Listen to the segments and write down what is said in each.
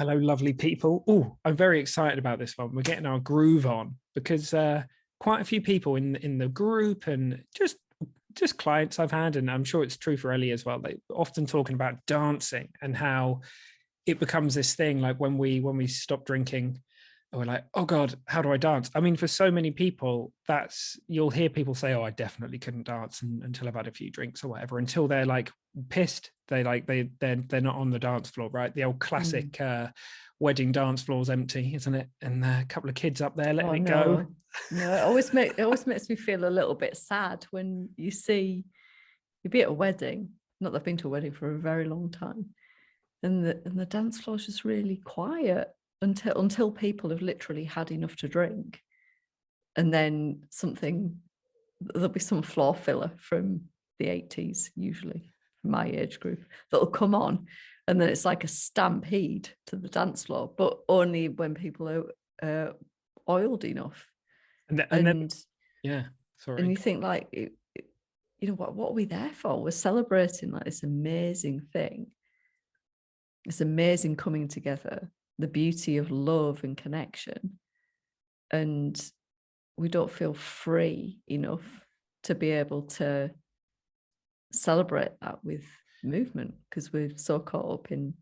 Hello, lovely people. Oh, I'm very excited about this one. We're getting our groove on because quite a few people in the group and just clients I've had, and I'm sure it's true for Ellie as well. They often talking about dancing and how it becomes this thing. Like when we stop drinking, we're like, oh God, how do I dance? I mean, for so many people, you'll hear people say, oh, I definitely couldn't dance until I've had a few drinks or whatever, until they're like pissed. They're not on the dance floor, right? The old classic wedding dance floor's empty, isn't it? And a couple of kids up there letting it go. No, it always makes me feel a little bit sad when you be at a wedding. Not that I've been to a wedding for a very long time, and the dance floor's just really quiet until people have literally had enough to drink, and then there'll be some floor filler from the 80s, usually from my age group, that'll come on, and then it's like a stampede to the dance floor, but only when people are oiled enough. And then, yeah, sorry. And you think like, what are we there for? We're celebrating like this amazing thing, this amazing coming together, the beauty of love and connection, and we don't feel free enough to be able to celebrate that with movement because we're so caught up in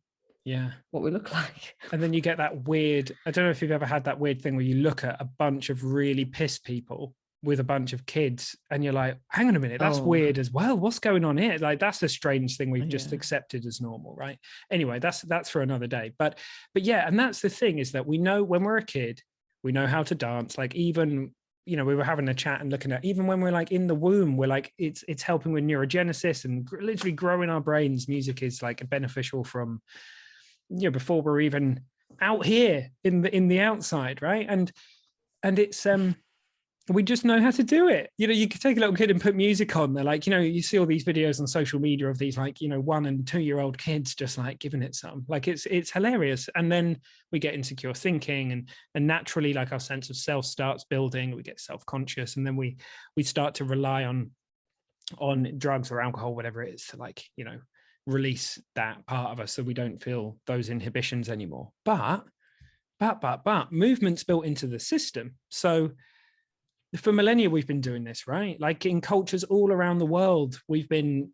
what we look like. And then you get that weird, I don't know if you've ever had that weird thing where you look at a bunch of really pissed people with a bunch of kids and you're like, hang on a minute, that's weird as well. What's going on here? Like, that's a strange thing we've just accepted as normal, right? Anyway, that's for another day. But yeah, and that's the thing, is that we know when we're a kid, we know how to dance. Like, even, we were having a chat and looking at, even when we're like in the womb, we're like, it's helping with neurogenesis and literally growing our brains. Music is like beneficial from, before we're even out here in the outside, right? And it's we just know how to do it. You could take a little kid and put music on. They're like, you see all these videos on social media of these like 1 and 2 year old kids just like giving it some, like it's hilarious. And then we get insecure thinking and naturally like our sense of self starts building. We get self-conscious, and then we start to rely on drugs or alcohol, whatever it is, to like release that part of us so we don't feel those inhibitions anymore. But movement's built into the system. So for millennia, we've been doing this, right? Like in cultures all around the world, we've been,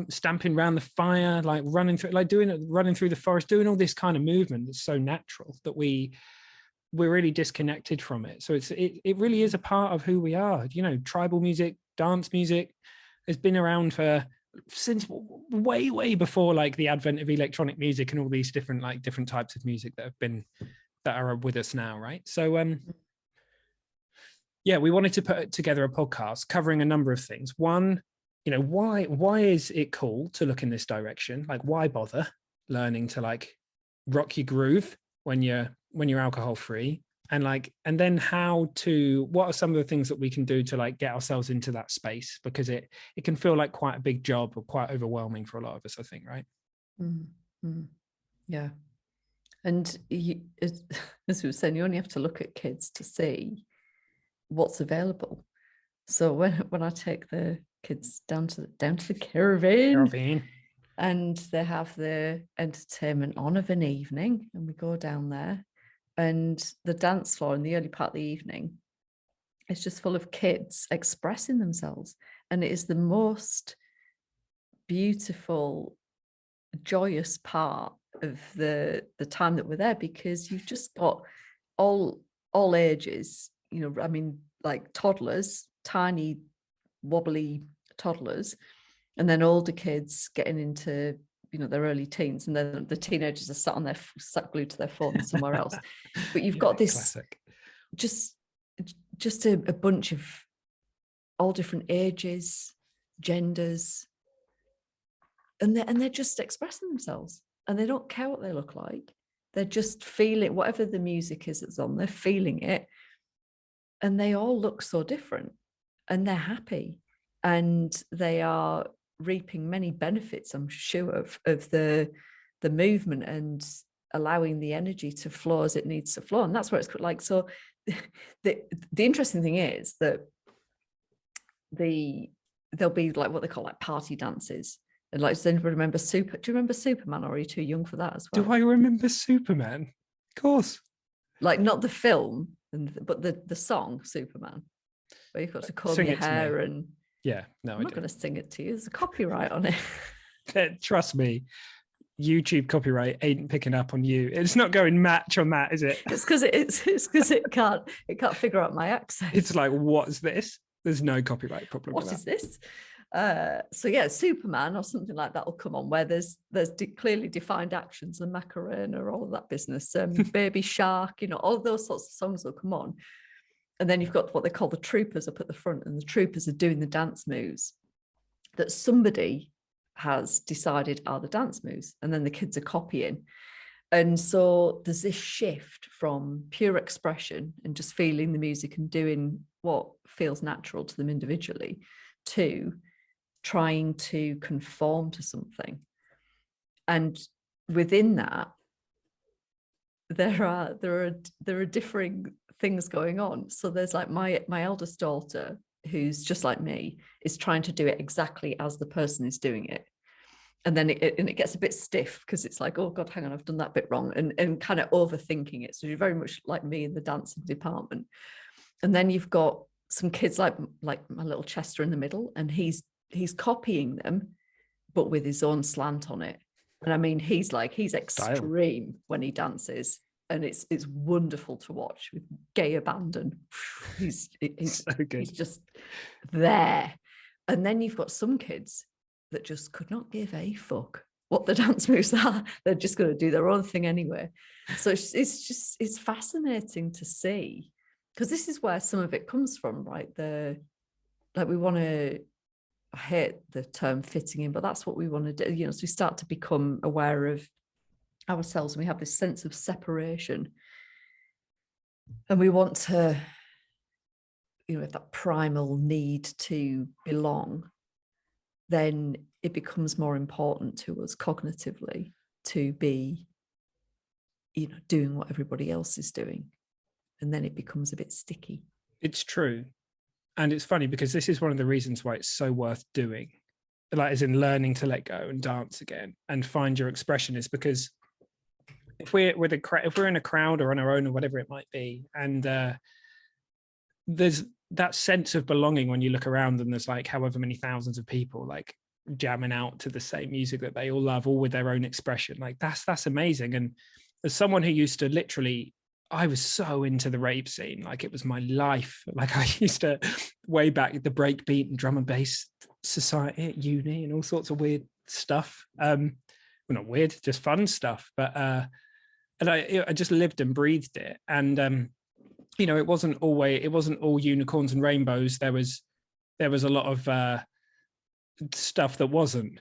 stamping around the fire, like running through the forest, doing all this kind of movement that's so natural that we're really disconnected from it. So it really is a part of who we are. Tribal music, dance music has been around since way before like the advent of electronic music and all these different types of music that are with us now, right? So yeah, we wanted to put together a podcast covering a number of things. One, why is it cool to look in this direction? Like, why bother learning to like rock your groove when you're alcohol free? And then what are some of the things that we can do to like get ourselves into that space? Because it can feel like quite a big job or quite overwhelming for a lot of us, I think, right? Mm-hmm. Yeah. And as we were saying, you only have to look at kids to see what's available. So when I take the kids down to the caravan, and they have the entertainment on of an evening, and we go down there, and the dance floor in the early part of the evening is just full of kids expressing themselves, and it is the most beautiful, joyous part of the time that we're there, because you've just got all ages. I mean, like toddlers, tiny, wobbly toddlers, and then older kids getting into, their early teens, and then the teenagers are sat glued to their phones somewhere else. But you've got this classic, just a bunch of all different ages, genders, and they're just expressing themselves, and they don't care what they look like. They're just feeling whatever the music is that's on. They're feeling it. And they all look so different, and they're happy, and they are reaping many benefits, I'm sure, of the movement and allowing the energy to flow as it needs to flow. And that's where it's like, so the interesting thing is that there'll be like what they call like party dances, And like, does anybody remember do you remember Superman, or are you too young for that as well? Do I remember Superman? Of course. Like, not the film, but the song Superman, where you've got to comb your hair and... Yeah, no, I'm not going to sing it to you. There's a copyright on it. Trust me, YouTube copyright ain't picking up on you. It's not going match on that, is it? It's because it can't figure out my accent. It's like, what's this? There's no copyright problem. What is this? So yeah, Superman or something like that will come on, where there's clearly defined actions, and Macarena, all of that business, Baby Shark, all of those sorts of songs will come on. And then you've got what they call the troopers up at the front, and the troopers are doing the dance moves that somebody has decided are the dance moves, and then the kids are copying. And so there's this shift from pure expression and just feeling the music and doing what feels natural to them individually, to trying to conform to something. And within that, there are differing things going on. So there's like my eldest daughter, who's just like me, is trying to do it exactly as the person is doing it. And then it gets a bit stiff, because it's like, oh God, hang on, I've done that bit wrong, and kind of overthinking it. So you're very much like me in the dancing department. And then you've got some kids like my little Chester in the middle, and he's copying them, but with his own slant on it. And I mean, he's extreme when he dances, and it's wonderful to watch, with gay abandon. He's so good. He's just there. And then you've got some kids that just could not give a fuck what the dance moves are. They're just going to do their own thing anyway. So it's fascinating to see, because this is where some of it comes from, right? We want to, I hate the term fitting in, but that's what we want to do. So we start to become aware of ourselves, and we have this sense of separation, and we want to, if that primal need to belong, then it becomes more important to us cognitively to be, doing what everybody else is doing. And then it becomes a bit sticky. It's true. And it's funny, because this is one of the reasons why it's so worth doing, like, as in learning to let go and dance again and find your expression, is because if we're in a crowd or on our own or whatever it might be, and there's that sense of belonging when you look around and there's like however many thousands of people like jamming out to the same music that they all love, all with their own expression, like that's amazing. And as someone who used to literally, I was so into the rave scene, like it was my life. Like I used to, way back, the breakbeat and drum and bass society at uni and all sorts of weird stuff. Well, not weird, just fun stuff. But and I just lived and breathed it. And it wasn't all unicorns and rainbows. There was a lot of stuff that wasn't.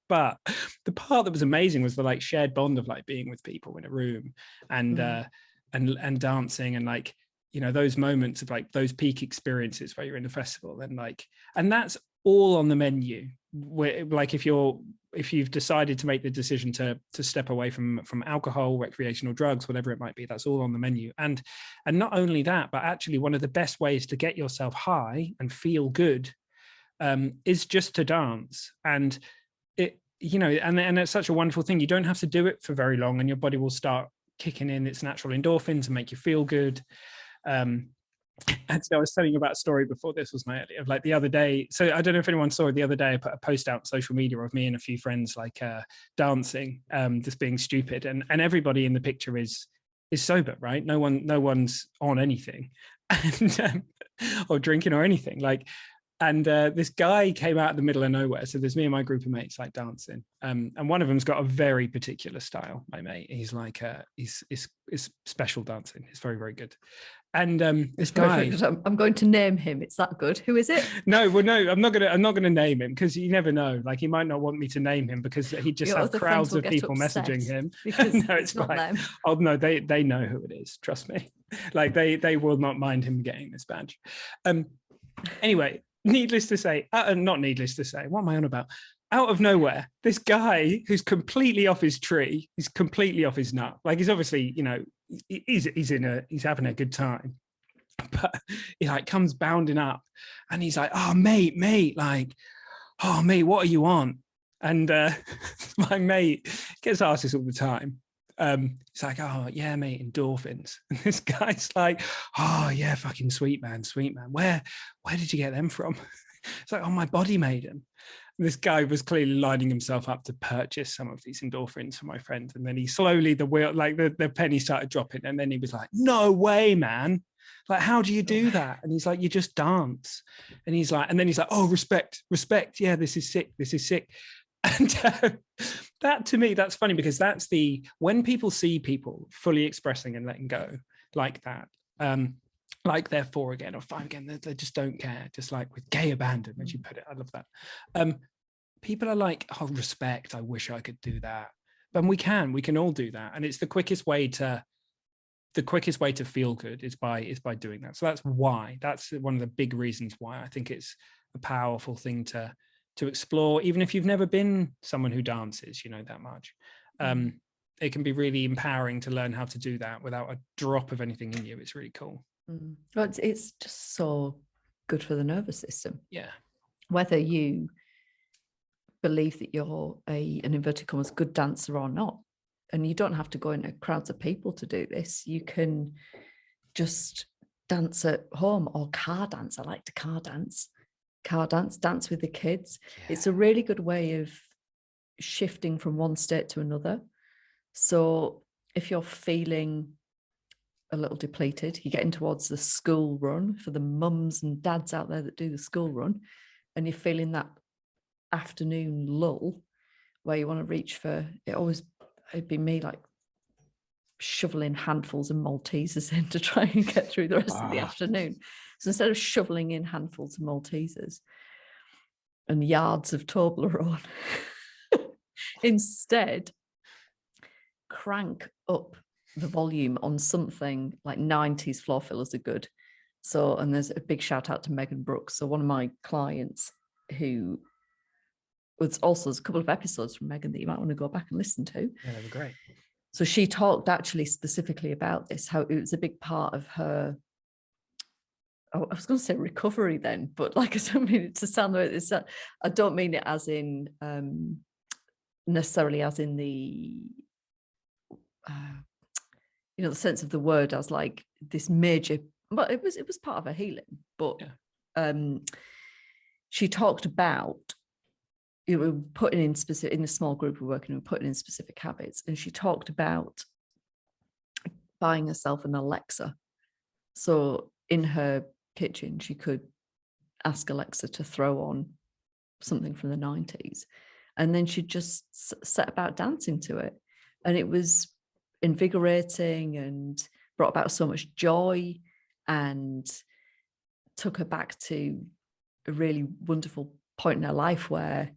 but the part that was amazing was the like shared bond of like being with people in a room and dancing, and like, those moments of like those peak experiences where you're in a festival, and that's all on the menu. Where, like, if you've decided to make the decision to step away from alcohol, recreational drugs, whatever it might be, that's all on the menu. And not only that, but actually one of the best ways to get yourself high and feel good is just to dance. And it, and it's such a wonderful thing. You don't have to do it for very long, and your body will start kicking in its natural endorphins and make you feel good. And so I was telling you about a story before this, was my Ellie, of like the other day. So I don't know if anyone saw it the other day. I put a post out on social media of me and a few friends like dancing, just being stupid, and everybody in the picture is sober, right? No one's on anything, and or drinking or anything. Like, and this guy came out of the middle of nowhere. So there's me and my group of mates like dancing, and one of them's got a very particular style. My mate, he's like he's special dancing. It's very, very good. And this guy, I'm going to name him. It's that good. Who is it? No, I'm not gonna name him, because you never know. Like, he might not want me to name him, because he just have crowds of people messaging him. No, it's not them. Oh no, they know who it is. Trust me. Like they will not mind him getting this badge. Anyway, needless to say, not needless to say, what am I on about? Out of nowhere, this guy who's completely off his tree, he's completely off his nut. Like, he's obviously, he's having a good time, but he like comes bounding up, and he's like, "Oh, mate, like, oh mate, what are you on? And my mate gets asked this all the time. It's like, oh yeah, mate, endorphins. And this guy's like, oh yeah, fucking sweet man. Where did you get them from? It's like, oh, my body made them. And this guy was clearly lining himself up to purchase some of these endorphins for my friend. And then he slowly, the penny started dropping. And then he was like, no way, man. Like, how do you do that? And he's like, you just dance. And he's like, and then he's like, oh, respect. Yeah, this is sick. And that, to me, that's funny, because that's when people see people fully expressing and letting go like that, like they're 4 again or 5 again, they just don't care, just like with gay abandon, as you put it. I love that. People are like, oh, respect, I wish I could do that. But we can all do that. And it's the quickest way to feel good is by doing that. So that's one of the big reasons why I think it's a powerful thing to explore, even if you've never been someone who dances, that much. It can be really empowering to learn how to do that without a drop of anything in you. It's really cool. Well, it's just so good for the nervous system. Yeah. Whether you believe that you're an inverted commas good dancer or not, and you don't have to go into crowds of people to do this. You can just dance at home or car dance. I like to dance with the kids. Yeah. It's a really good way of shifting from one state to another. So if you're feeling a little depleted, you're getting towards the school run for the mums and dads out there that do the school run, and you're feeling that afternoon lull where you want to reach for it'd be me like shoveling handfuls of Maltesers in to try and get through the rest of the afternoon. So instead of shoveling in handfuls of Maltesers and yards of Toblerone, instead crank up the volume on something like 90s floor fillers are good. So, and there's a big shout out to Megan Brooks. So one of my clients who was also, there's a couple of episodes from Megan that you might want to go back and listen to. Yeah, they were great. So she talked actually specifically about this, how it was a big part of her, I was going to say recovery then, but like I don't mean it to sound like this. I don't mean it as in necessarily as in the the sense of the word as like this major, but it was part of her healing. But she talked about putting in specific, in the small group we're working with, putting in specific habits, and she talked about buying herself an Alexa. So in her kitchen, she could ask Alexa to throw on something from the 90s, and then she'd just set about dancing to it, and it was invigorating and brought about so much joy and took her back to a really wonderful point in her life where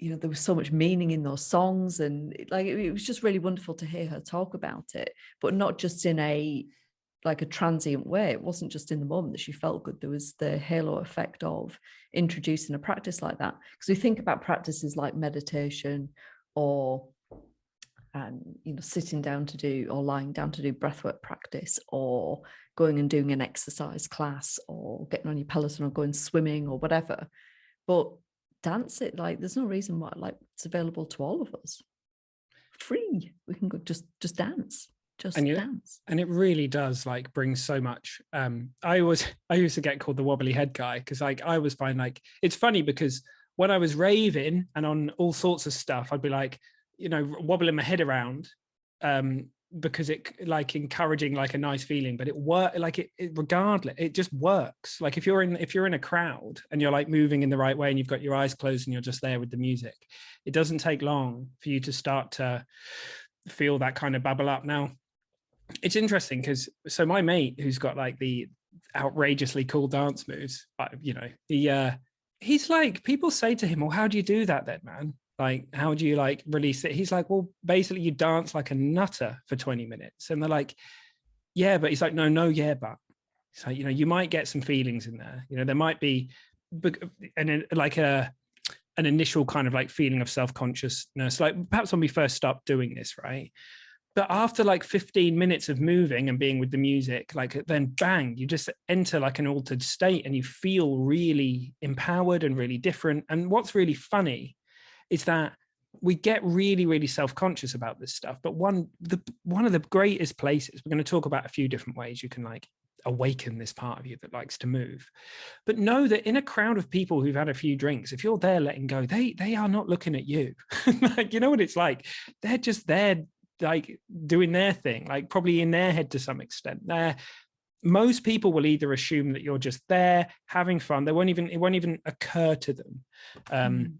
there was so much meaning in those songs, and it was just really wonderful to hear her talk about it, but not just in a transient way. It wasn't just in the moment that she felt good. There was the halo effect of introducing a practice like that, because we think about practices like meditation or sitting down to do or lying down to do breathwork practice, or going and doing an exercise class, or getting on your Peloton or going swimming or whatever. But dance it, there's no reason why it's available to all of us. Free. We can go just dance. Dance. And it really does bring so much. I used to get called the wobbly head guy, because I always find it's funny, because when I was raving and on all sorts of stuff, I'd be wobbling my head around, because it encouraging a nice feeling, but it worked regardless, it just works. If you're in a crowd and you're moving in the right way and you've got your eyes closed and you're just there with the music, it doesn't take long for you to start to feel that kind of bubble up. Now it's interesting, because so my mate, who's got the outrageously cool dance moves, he's people say to him, well, how do you do that then, man? How do you release it? He's well, basically you dance like a nutter for 20 minutes. And they're yeah, but he's no, yeah, but it's you might get some feelings in there. There might be an initial kind of feeling of self-consciousness, perhaps when we first start doing this, right? But after like 15 minutes of moving and being with the music, like then bang, you just enter like an altered state and you feel really empowered and really different. And what's really funny is that we get really, really self-conscious about this stuff. But one of the greatest places, we're going to talk about a few different ways you can like awaken this part of you that likes to move. But know that in a crowd of people who've had a few drinks, if you're there letting go, they are not looking at you. Like, you know what it's like? They're just there, like doing their thing, like probably in their head to some extent. Most people will either assume that you're just there having fun. It won't even occur to them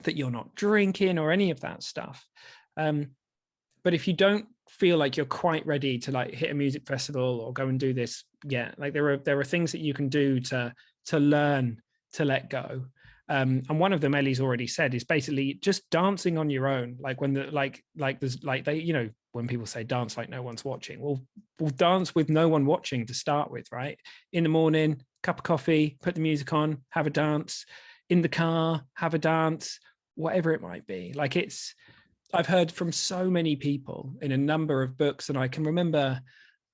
that you're not drinking or any of that stuff. But if you don't feel like you're quite ready to like hit a music festival or go and do this, yeah, like there are things that you can do to learn to let go. And one of them, Ellie's already said, is basically just dancing on your own. Like when the like there's like they, you know, when people say dance like no one's watching, we'll dance with no one watching to start with, right? In the morning, cup of coffee, put the music on, have a dance. In the car, have a dance, whatever it might be. Like I've heard from so many people in a number of books, and I can remember,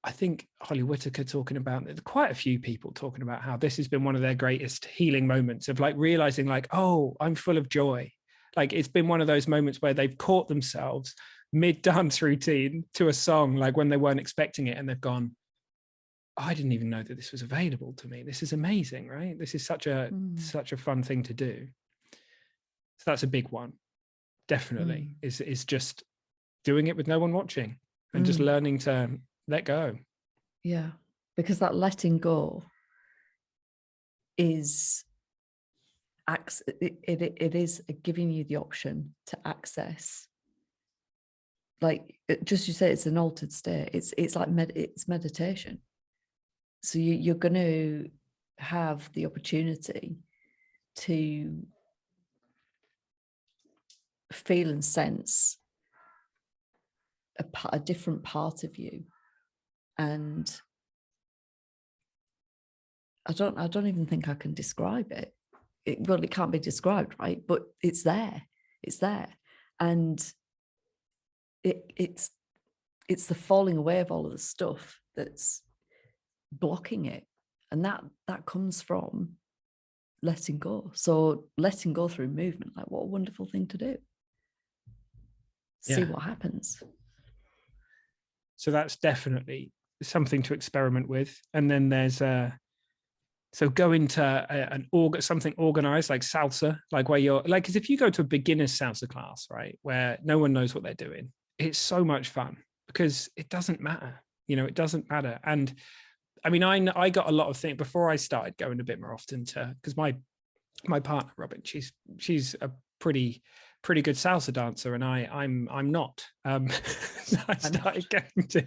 I think Holly Whitaker talking about it, quite a few people talking about how this has been one of their greatest healing moments of like realizing like, oh, I'm full of joy. Like it's been one of those moments where they've caught themselves mid-dance routine to a song, like when they weren't expecting it, and they've gone, I didn't even know that this was available to me. This is amazing, right? This is such a fun thing to do. So that's a big one, definitely, is just doing it with no one watching and just learning to let go. Yeah, because that letting go is it is giving you the option to access, like just you say, it's an altered state. It's like it's meditation. So you're going to have the opportunity to feel and sense a different part of you. And I don't even think I can describe it. Well, it can't be described, right? But it's there. And it's the falling away of all of the stuff that's blocking it. And that comes from letting go. So letting go through movement, like what a wonderful thing to do. See what happens. So that's definitely something to experiment with. And then there's so go into something organized like salsa, like where you're like, because if you go to a beginner's salsa class, right, where no one knows what they're doing, it's so much fun because it doesn't matter, you know, it doesn't matter. And I mean, I got a lot of things before I started going a bit more often to, because my partner Robin, she's a pretty good salsa dancer, and I'm not. So I started going to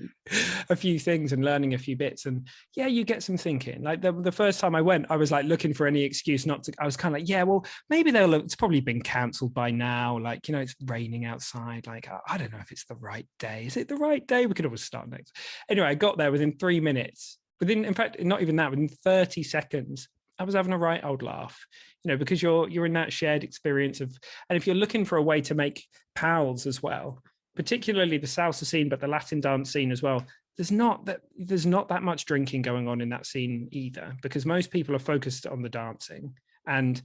a few things and learning a few bits, and yeah, you get some thinking. Like the first time I went, I was like looking for any excuse not to. I was kind of like, yeah, well, maybe it's probably been cancelled by now. Like, you know, it's raining outside. Like, I don't know if it's the right day. Is it the right day? We could always start next. Anyway, I got there within 3 minutes. In fact, not even that, within 30 seconds, I was having a right old laugh, you know, because you're in that shared experience of, and if you're looking for a way to make pals as well, particularly the salsa scene, but the Latin dance scene as well, there's not that much drinking going on in that scene either, because most people are focused on the dancing. And,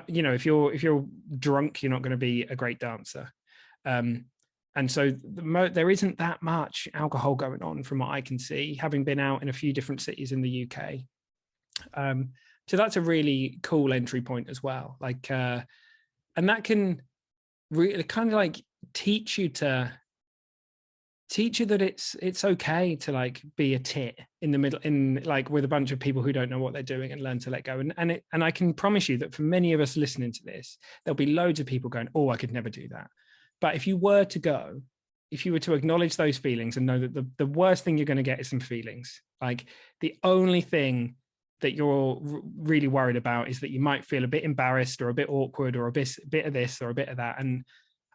you know, if you're drunk, you're not going to be a great dancer. And so there isn't that much alcohol going on from what I can see, having been out in a few different cities in the UK. So that's a really cool entry point as well. Like, and that can really kind of like teach you that it's okay to like be a tit in the middle, in like with a bunch of people who don't know what they're doing, and learn to let go. And I can promise you that for many of us listening to this, there'll be loads of people going, oh, I could never do that. But if you were to acknowledge those feelings and know that the worst thing you're going to get is some feelings, like the only thing that you're really worried about is that you might feel a bit embarrassed or a bit awkward or a bit of this or a bit of that. And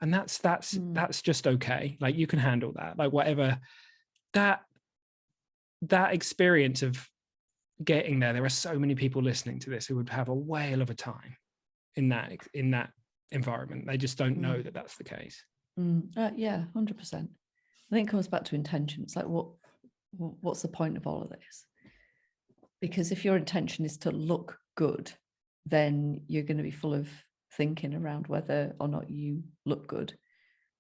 that's just okay. Like you can handle that, like whatever that experience of getting there. There are so many people listening to this who would have a whale of a time in that environment. They just don't know that that's the case. Yeah, 100%. I think it comes back to intention. It's like, what's the point of all of this? Because if your intention is to look good, then you're going to be full of thinking around whether or not you look good.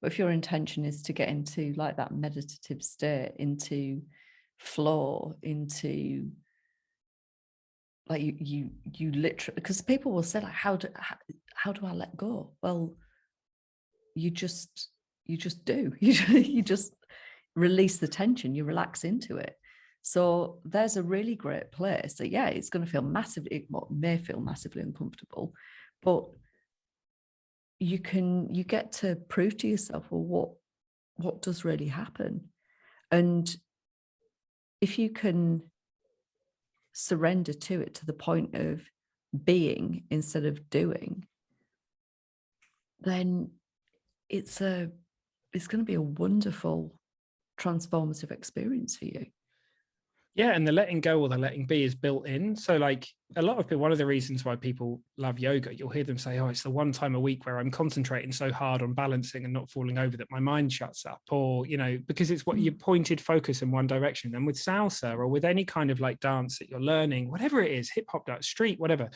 But if your intention is to get into like that meditative state, into flow, into like you literally, because people will say like, how do I let go? Well, you just do. You just release the tension, you relax into it. So there's a really great place that, yeah, it's going to feel massively, what may feel massively uncomfortable, but you get to prove to yourself, well, what does really happen? And if you can surrender to it to the point of being instead of doing, then it's going to be a wonderful transformative experience for you. Yeah, and the letting go or the letting be is built in. So like a lot of people, one of the reasons why people love yoga, you'll hear them say, oh, it's the one time a week where I'm concentrating so hard on balancing and not falling over that my mind shuts up, or, you know, because it's what you pointed focus in one direction. And with salsa or with any kind of like dance that you're learning, whatever it is, hip hop, street, whatever,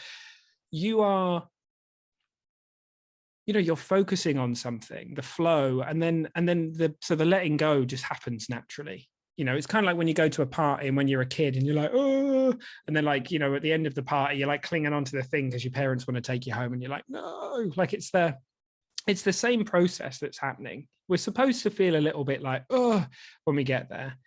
you are, you know, you're focusing on something, the flow, and then the letting go just happens naturally. You know, it's kind of like when you go to a party and when you're a kid and you're like, oh, and then like, you know, at the end of the party, you're like clinging onto the thing because your parents want to take you home and you're like, no, like it's the same process that's happening. We're supposed to feel a little bit like, oh, when we get there.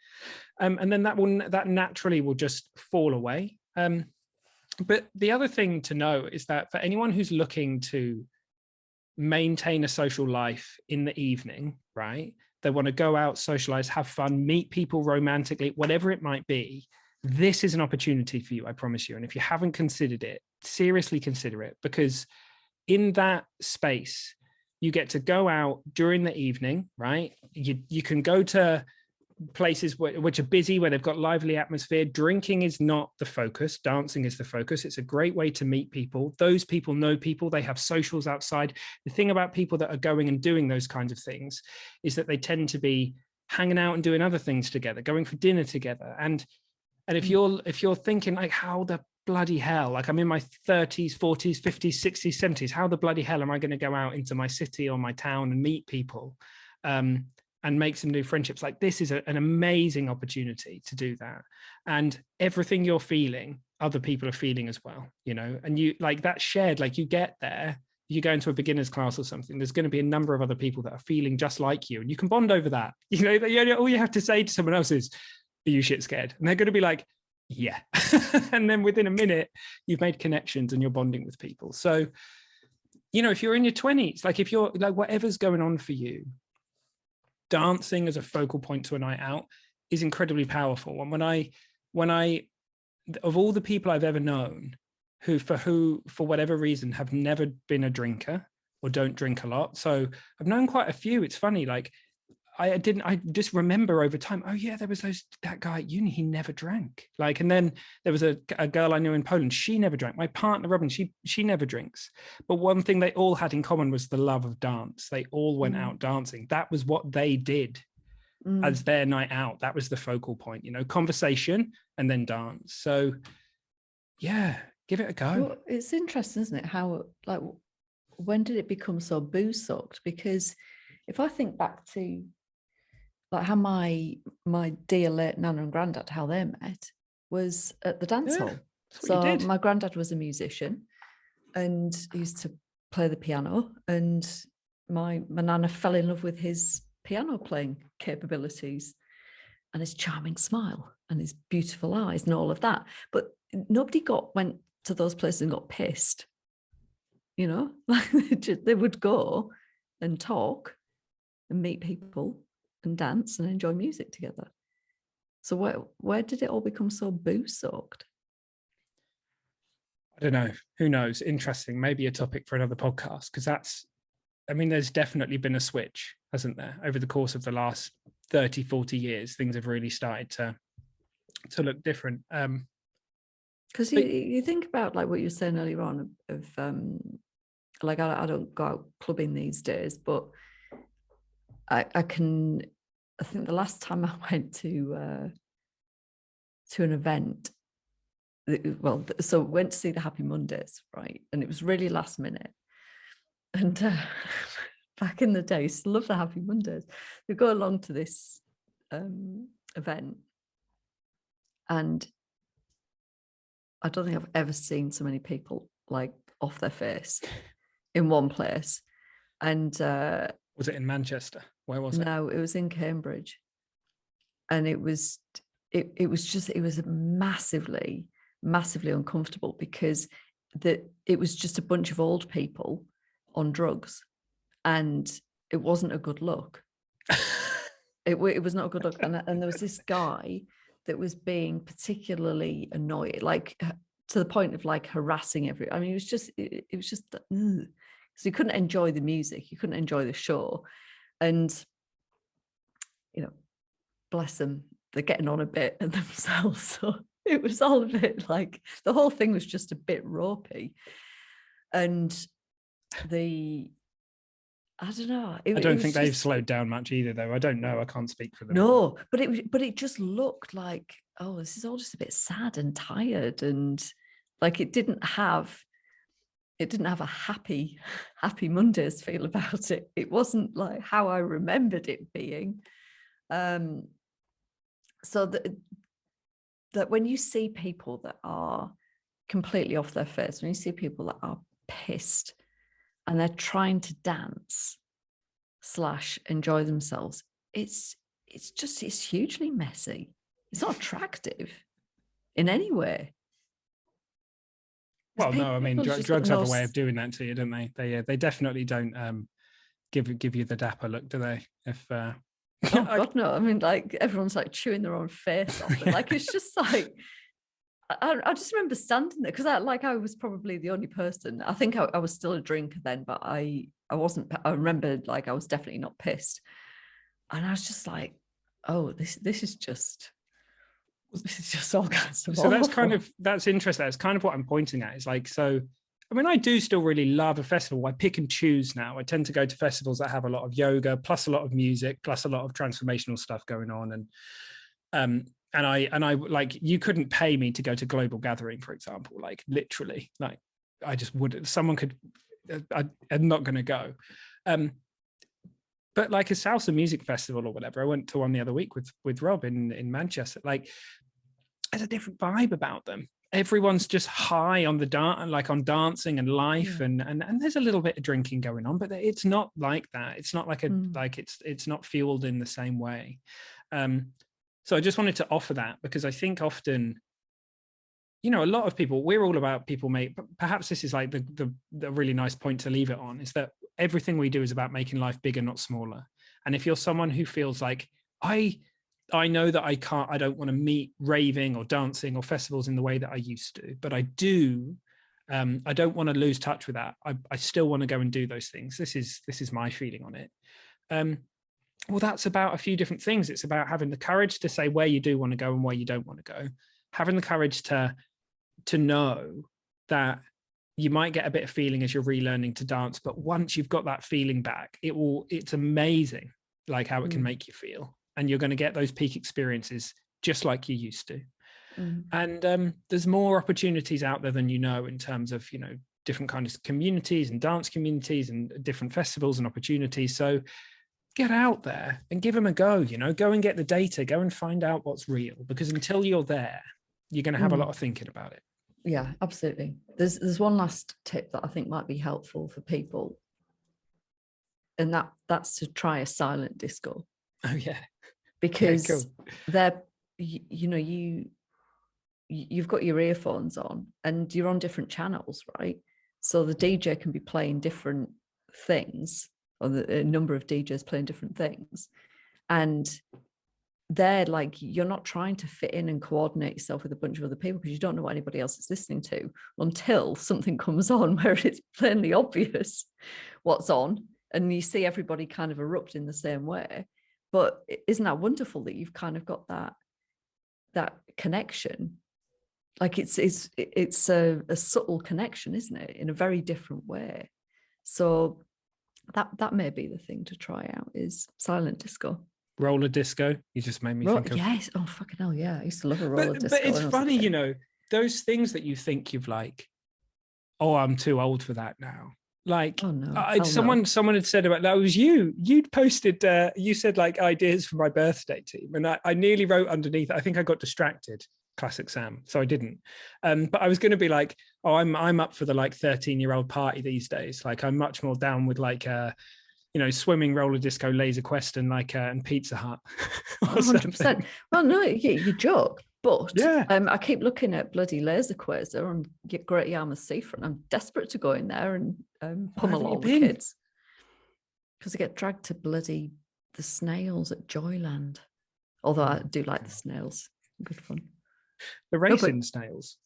And then that naturally will just fall away. But the other thing to know is that for anyone who's looking to maintain a social life in the evening, right? They want to go out, socialize, have fun, meet people romantically, whatever it might be. This is an opportunity for you, I promise you. And if you haven't considered it, seriously consider it, because in that space, you get to go out during the evening, right? You can go to places which are busy, where they've got lively atmosphere. Drinking is not the focus, dancing is the focus. It's a great way to meet people. Those people know people, they have socials outside. The thing about people that are going and doing those kinds of things is that they tend to be hanging out and doing other things together, going for dinner together. And if you're thinking like, how the bloody hell, like I'm in my 30s, 40s, 50s, 60s, 70s, how the bloody hell am I going to go out into my city or my town and meet people and make some new friendships? Like this is an amazing opportunity to do that. And everything you're feeling, other people are feeling as well, you know, and you like that shared, like you get there, you go into a beginner's class or something, there's going to be a number of other people that are feeling just like you, and you can bond over that. You know, all you have to say to someone else is, are you shit scared? And they're going to be like, yeah. And then within a minute, you've made connections and you're bonding with people. So, you know, if you're in your 20s, like if you're like, whatever's going on for you, dancing as a focal point to a night out is incredibly powerful. And when I, of all the people I've ever known who for whatever reason have never been a drinker or don't drink a lot. So I've known quite a few. It's funny, like I just remember over time, oh yeah, there was that guy at uni, he never drank. Like, and then there was a girl I knew in Poland, she never drank. My partner, Robin, she never drinks. But one thing they all had in common was the love of dance. They all went out dancing. That was what they did as their night out. That was the focal point, you know, conversation and then dance. So yeah, give it a go. Well, it's interesting, isn't it? How, like, when did it become so booze sucked? Because if I think back to like how my dear late Nana and Grandad, how they met was at the dance hall. So my granddad was a musician and he used to play the piano, and my Nana fell in love with his piano playing capabilities and his charming smile and his beautiful eyes and all of that. But nobody went to those places and got pissed, you know. They would go and talk and meet people and dance and enjoy music together. So where did it all become so booze soaked? I don't know. Who knows? Interesting. Maybe a topic for another podcast, because there's definitely been a switch, hasn't there? Over the course of the last 30, 40 years, things have really started to look different. Because you think about like what you were saying earlier on of like I don't go out clubbing these days, but I can I think the last time I went to an event, so went to see the Happy Mondays, right? And it was really last minute. And back in the day, still love the Happy Mondays. We go along to this event, and I don't think I've ever seen so many people like off their face in one place. And was it in Manchester? Where was it? No, it was in Cambridge. And it was massively, massively uncomfortable because it was just a bunch of old people on drugs, and it wasn't a good look. It was not a good look. And there was this guy that was being particularly annoying, like to the point of like harassing everyone. I mean, it was just ugh. So you couldn't enjoy the music, you couldn't enjoy the show. And, you know, bless them, they're getting on a bit themselves. So it was all a bit like, the whole thing was just a bit ropey. And I don't know. I don't think they've slowed down much either, though. I don't know. I can't speak for them. No, but it just looked like, oh, this is all just a bit sad and tired, and like it didn't have a happy Mondays feel about it. It wasn't like how I remembered it being. So that when you see people that are completely off their face, when you see people that are pissed and they're trying to dance / enjoy themselves, it's hugely messy. It's not attractive in any way. Well, no, I mean, drugs have a way of doing that to you, don't they? They definitely don't give you the dapper look, do they? If oh God, no. I mean, like everyone's like chewing their own face off. And, like it's just like I just remember standing there because I was probably the only person. I think I was still a drinker then, but I wasn't. I remember like I was definitely not pissed, and I was just like, oh, this is just all kinds of. So that's interesting. That's kind of what I'm pointing at. Is like, so I mean, I do still really love a festival. I pick and choose now. I tend to go to festivals that have a lot of yoga, plus a lot of music, plus a lot of transformational stuff going on. And I like, you couldn't pay me to go to Global Gathering, for example, like literally, like I just wouldn't. Someone could. I'm not going to go. But like a salsa music festival or whatever, I went to one the other week with Rob in Manchester. Like, there's a different vibe about them. Everyone's just high on on dancing and life, yeah. and there's a little bit of drinking going on, but it's not like that. It's not like it's not fueled in the same way. So I just wanted to offer that because I think often, you know, a lot of people, we're all about people perhaps this is like the really nice point to leave it on, is that everything we do is about making life bigger, not smaller. And if you're someone who feels like, I know that I don't want to meet raving or dancing or festivals in the way that I used to, but I do. I don't want to lose touch with that. I still want to go and do those things. This is my feeling on it. Well, that's about a few different things. It's about having the courage to say where you do want to go and where you don't want to go. Having the courage to know that you might get a bit of feeling as you're relearning to dance, but once you've got that feeling back, it's amazing, like how it can make you feel. And you're going to get those peak experiences just like you used to. And there's more opportunities out there than you know, in terms of, you know, different kinds of communities and dance communities and different festivals and opportunities. So get out there and give them a go, you know, go and get the data, go and find out what's real, because until you're there, you're going to have a lot of thinking about it. Yeah, absolutely. There's one last tip that I think might be helpful for people. And that's to try a silent disco. Oh yeah. Because they're, you know, you've got your earphones on and you're on different channels, right? So the DJ can be playing different things, or a number of DJs playing different things. And they're like, you're not trying to fit in and coordinate yourself with a bunch of other people because you don't know what anybody else is listening to until something comes on where it's plainly obvious what's on and you see everybody kind of erupt in the same way. But isn't that wonderful that you've kind of got that connection? Like it's a subtle connection, isn't it? In a very different way. So that may be the thing to try out, is silent disco. Roller disco. You just made me think of. Yes. Oh, fucking hell, yeah. I used to love a roller disco. But it's funny, you know, those things that you think you've like, oh, I'm too old for that now. Like, oh, no. Someone had said about that was you. You'd posted, you said like ideas for my birthday team, and I nearly wrote underneath. I think I got distracted. Classic Sam, so I didn't. But I was going to be like, oh, I'm up for the like 13-year-old party these days. Like, I'm much more down with like you know, swimming, roller disco, Laser Quest, and like and Pizza Hut. 100%. Well, no, you joke, but yeah, I keep looking at bloody Laser Quest. They're on Great Yarmouth Seafront. I'm desperate to go in there and pummel all the kids because I get dragged to bloody the snails at Joyland. Although I do like the snails, good fun. The racing snails.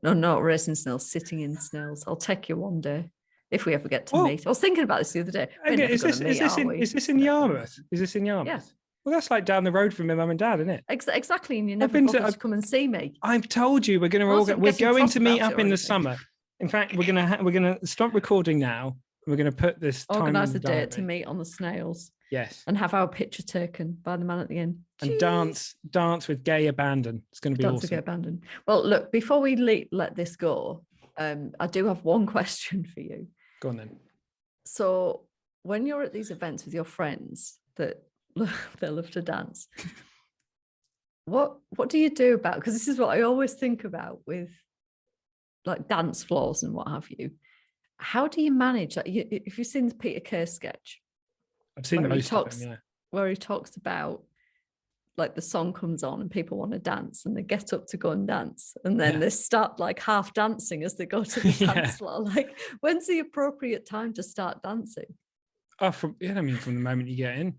No, not racing snails. Sitting in snails. I'll take you one day. If we ever get to meet. I was thinking about this the other day. Is this in Yarmouth? Is this in Yarmouth? Yeah. Well, that's like down the road from my mum and dad, isn't it? Exactly, and you never bothered to come and see me. I've told you we're going to meet up in the summer. In fact, we're gonna stop recording now. We're gonna put this time. Organise a date to meet on the snails. Yes. And have our picture taken by the man at the end. And dance with gay abandon. It's going to be awesome. Dance with gay abandon. Well, look, before we let this go, I do have one question for you. Go on then. So when you're at these events with your friends that they love to dance, what do you do about? Because this is what I always think about with like dance floors and what have you. How do you manage that? If you've seen the Peter Kay sketch, I've seen most of them, yeah. Where he talks about like the song comes on and people want to dance and they get up to go and dance and then they start like half dancing as they go to the dance floor. Like, when's the appropriate time to start dancing? Oh, from the moment you get in.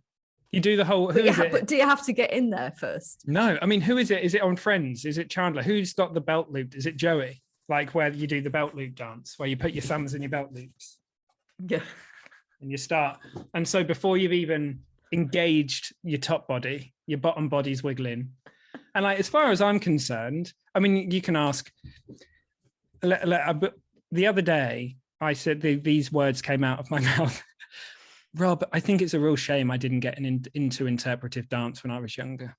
You do the whole. But do you have to get in there first? No, I mean, who is it? Is it on Friends? Is it Chandler? Who's got the belt loop? Is it Joey? Like where you do the belt loop dance, where you put your thumbs in your belt loops. Yeah. And you start, and so before you've even engaged your top body, your bottom body's wiggling. And like, as far as I'm concerned, I mean, you can ask. The other day, I said these words came out of my mouth. Rob, I think it's a real shame I didn't get into interpretive dance when I was younger.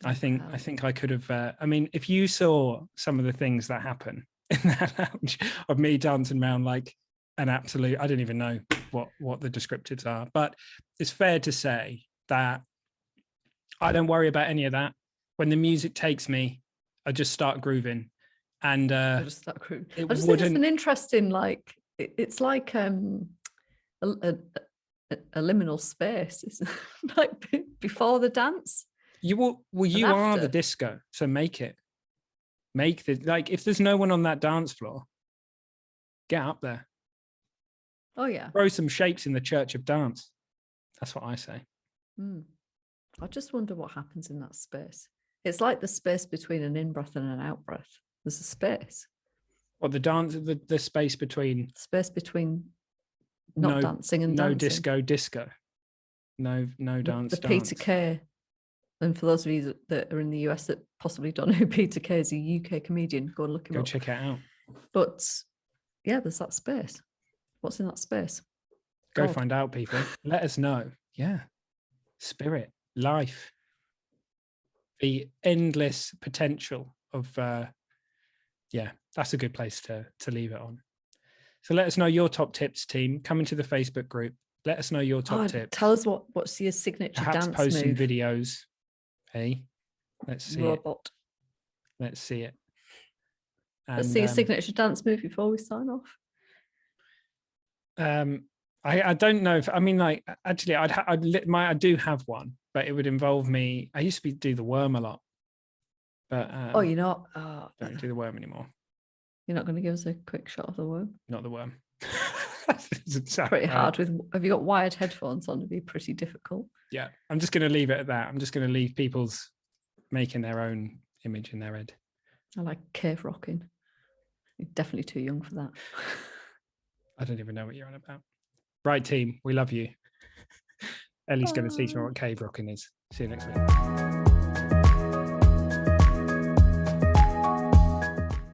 I think I could have. I mean, if you saw some of the things that happen in that lounge of me dancing around like an absolute, I don't even know what the descriptives are, but it's fair to say that I don't worry about any of that. When the music takes me, I just start grooving, and I just start grooving. I just think it's an interesting, like it's like a liminal space. It's like before the dance. You are the disco, so make like if there's no one on that dance floor, get up there. Oh yeah. Throw some shapes in the church of dance. That's what I say. I just wonder what happens in that space. It's like the space between an in-breath and an out-breath. There's a space. What the space between? Space between not dancing and dancing. No disco. No dance. The Peter Kay. And for those of you that are in the US that possibly don't know who Peter Kay is, a UK comedian, go and look him up. Go check it out. But yeah, there's that space. What's in that space? Go find out, people. Let us know. Yeah. Spirit, life, the endless potential of, that's a good place to leave it on. So let us know your top tips, team. Come into the Facebook group. Let us know your top tips. Tell us what's your signature Perhaps dance post some move. Videos. Hey, let's see Robot. it. Let's see it. And, let's see your signature dance move before we sign off. I don't know if, I mean, like, actually I do have one, but it would involve me. I used to do the worm a lot, but you're not. Don't do the worm anymore. You're not going to give us a quick shot of the worm? Not the worm. Pretty hard. Have you got wired headphones on? It'd be pretty difficult. Yeah, I'm just going to leave it at that. I'm just going to leave people's making their own image in their head. I like cave rocking. You're definitely too young for that. I don't even know what you're on about. Right, team, we love you. Ellie's going to teach me what cave rocking is. See you next week.